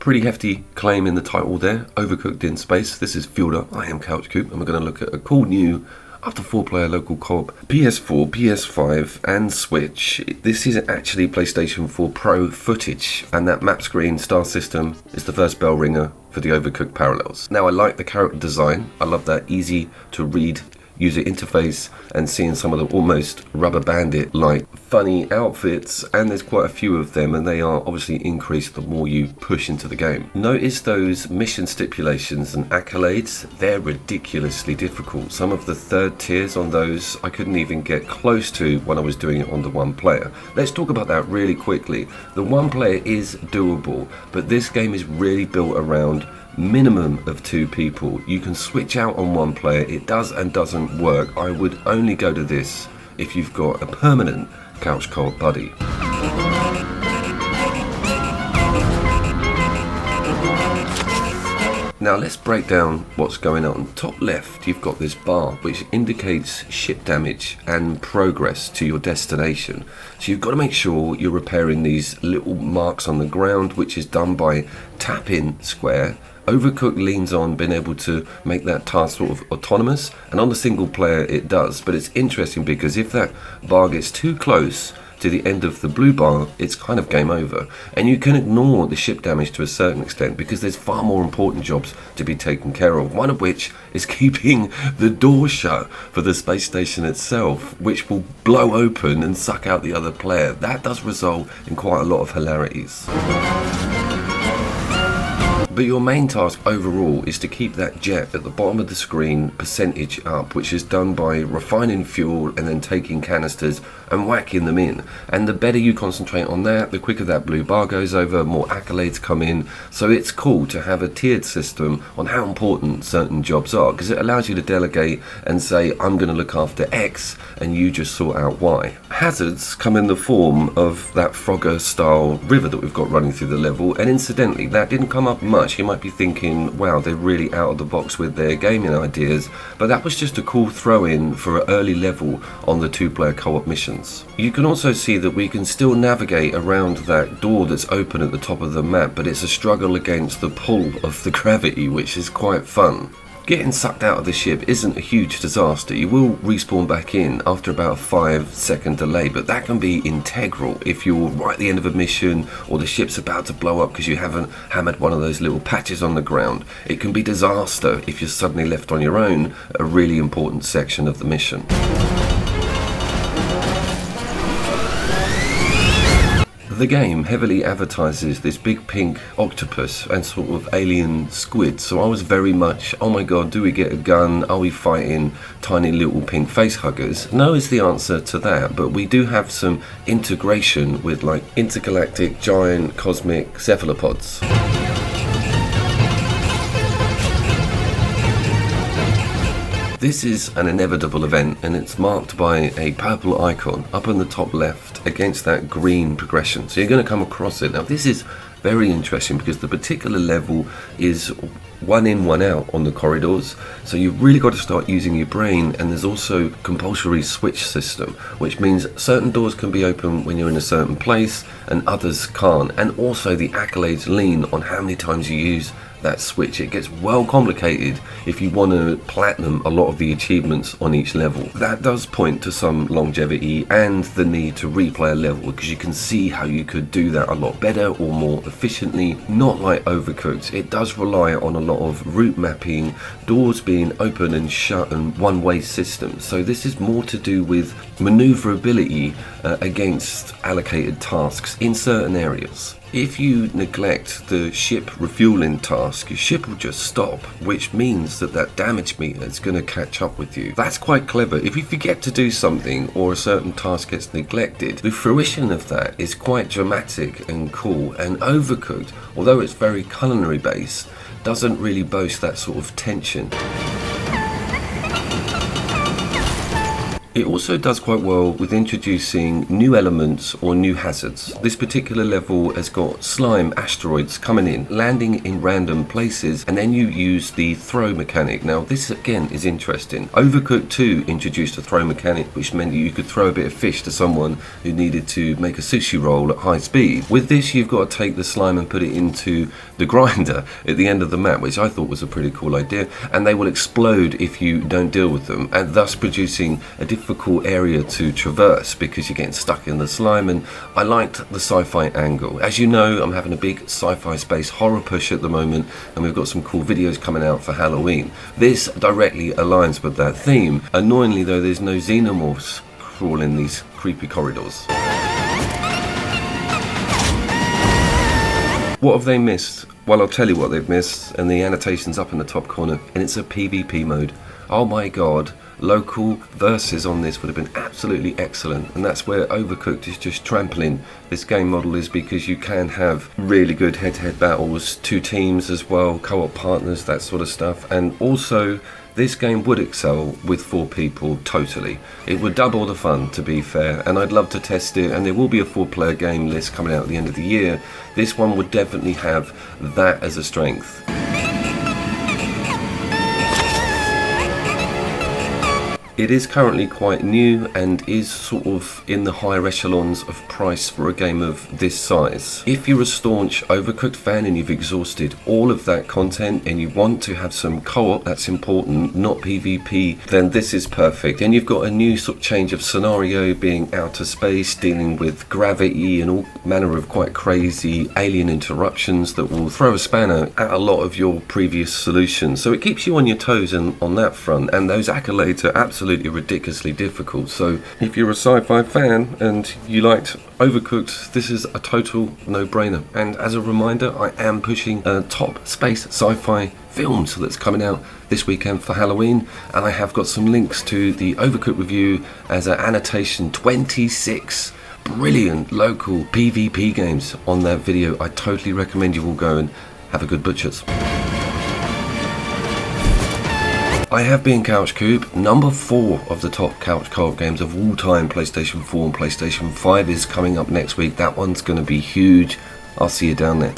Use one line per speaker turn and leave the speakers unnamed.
Pretty hefty claim in the title there, Overcooked in Space. This is Fielder, I am Couch Coop, and we're going to look at a cool new up to 4-player local co-op, PS4, PS5 and Switch. This is actually PlayStation 4 Pro footage, and that map screen star system is the first bell ringer for the Overcooked parallels. Now I like the character design, I love that easy to read user interface and seeing some of the almost Rubber Bandit like funny outfits, and there's quite a few of them, and they are obviously increased the more you push into the game. Notice those mission stipulations and accolades, they're ridiculously difficult. Some of the third tiers on those I couldn't even get close to when I was doing it on the one player. Let's talk about that really quickly. The one player is doable, but this game is really built around minimum of 2 people. You can switch out on one player, it does and doesn't work. I would only go to this if you've got a permanent couch co-op buddy. Now let's break down what's going on. Top left, you've got this bar which indicates ship damage and progress to your destination. So you've got to make sure you're repairing these little marks on the ground, which is done by tapping square. Overcooked leans on being able to make that task sort of autonomous, and on the single player it does. But it's interesting because if that bar gets too close to the end of the blue bar, it's kind of game over. And you can ignore the ship damage to a certain extent because there's far more important jobs to be taken care of, one of which is keeping the door shut for the space station itself, which will blow open and suck out the other player. That does result in quite a lot of hilarities. But your main task overall is to keep that jet at the bottom of the screen percentage up, which is done by refining fuel and then taking canisters and whacking them in. And the better you concentrate on that, the quicker that blue bar goes over, more accolades come in. So it's cool to have a tiered system on how important certain jobs are, because it allows you to delegate and say, I'm going to look after X and you just sort out Y. Hazards come in the form of that Frogger style river that we've got running through the level, and incidentally that didn't come up much. You might be thinking, wow, they're really out of the box with their gaming ideas, but that was just a cool throw in for an early level on the 2-player co-op missions. You can also see that we can still navigate around that door that's open at the top of the map, but it's a struggle against the pull of the gravity, which is quite fun. Getting sucked out of the ship isn't a huge disaster. You will respawn back in after about a 5-second delay, but that can be integral if you're right at the end of a mission or the ship's about to blow up because you haven't hammered one of those little patches on the ground. It can be disaster if you're suddenly left on your own at a really important section of the mission. The game heavily advertises this big pink octopus and sort of alien squid, so I was very much, oh my god, do we get a gun? Are we fighting tiny little pink face huggers? No is the answer to that, but we do have some integration with like intergalactic giant cosmic cephalopods. This is an inevitable event, and it's marked by a purple icon up on the top left against that green progression. So you're going to come across it. Now this is very interesting because the particular level is 1 in, 1 out on the corridors. So you've really got to start using your brain, and there's also compulsory switch system, which means certain doors can be open when you're in a certain place and others can't. And also the accolades lean on how many times you use that switch. It gets well complicated if you want to platinum a lot of the achievements on each level. That does point to some longevity and the need to replay a level, because you can see how you could do that a lot better or more efficiently. Not like Overcooked, it does rely on a lot of route mapping, doors being open and shut, and one-way systems. So this is more to do with maneuverability against allocated tasks in certain areas. If you neglect the ship refueling task, your ship will just stop, which means that that damage meter is going to catch up with you. That's quite clever. If you forget to do something or a certain task gets neglected, the fruition of that is quite dramatic and cool. And Overcooked, although it's very culinary based, doesn't really boast that sort of tension. It also does quite well with introducing new elements or new hazards. This particular level has got slime asteroids coming in, landing in random places, and then you use the throw mechanic. Now this again is interesting. Overcooked 2 introduced a throw mechanic, which meant that you could throw a bit of fish to someone who needed to make a sushi roll at high speed. With this, you've got to take the slime and put it into the grinder at the end of the map, which I thought was a pretty cool idea, and they will explode if you don't deal with them, and thus producing a difficult area to traverse because you're getting stuck in the slime. And I liked the sci-fi angle. As you know, I'm having a big sci-fi space horror push at the moment, and we've got some cool videos coming out for Halloween. This directly aligns with that theme. Annoyingly though, there's no xenomorphs crawling these creepy corridors. What have they missed? Well, I'll tell you what they've missed, and the annotation's up in the top corner, and it's a PvP mode. Oh my god, local versus on this would have been absolutely excellent, and that's where Overcooked is just trampling this game model, is because you can have really good head-to-head battles, 2 teams as well, co-op partners, that sort of stuff. And also this game would excel with 4 people totally. It would double the fun, to be fair, and I'd love to test it, and there will be a 4-player game list coming out at the end of the year. This one would definitely have that as a strength. It is currently quite new and is sort of in the higher echelons of price for a game of this size. If you're a staunch Overcooked fan and you've exhausted all of that content and you want to have some co-op, that's important, not PvP, then this is perfect. And you've got a new sort of change of scenario, being outer space, dealing with gravity and all manner of quite crazy alien interruptions that will throw a spanner at a lot of your previous solutions. So it keeps you on your toes on that front, and those accolades are absolutely ridiculously difficult. So if you're a sci-fi fan and you liked Overcooked, this is a total no-brainer. And as a reminder, I am pushing a top space sci-fi films that's coming out this weekend for Halloween, and I have got some links to the Overcooked review as an annotation. 26 brilliant local PvP games on that video. I totally recommend you all go and have a good butchers. I have been Couch Coop. Number 4 of the top couch co-op games of all time, PlayStation 4 and PlayStation 5, is coming up next week. That one's going to be huge. I'll see you down there.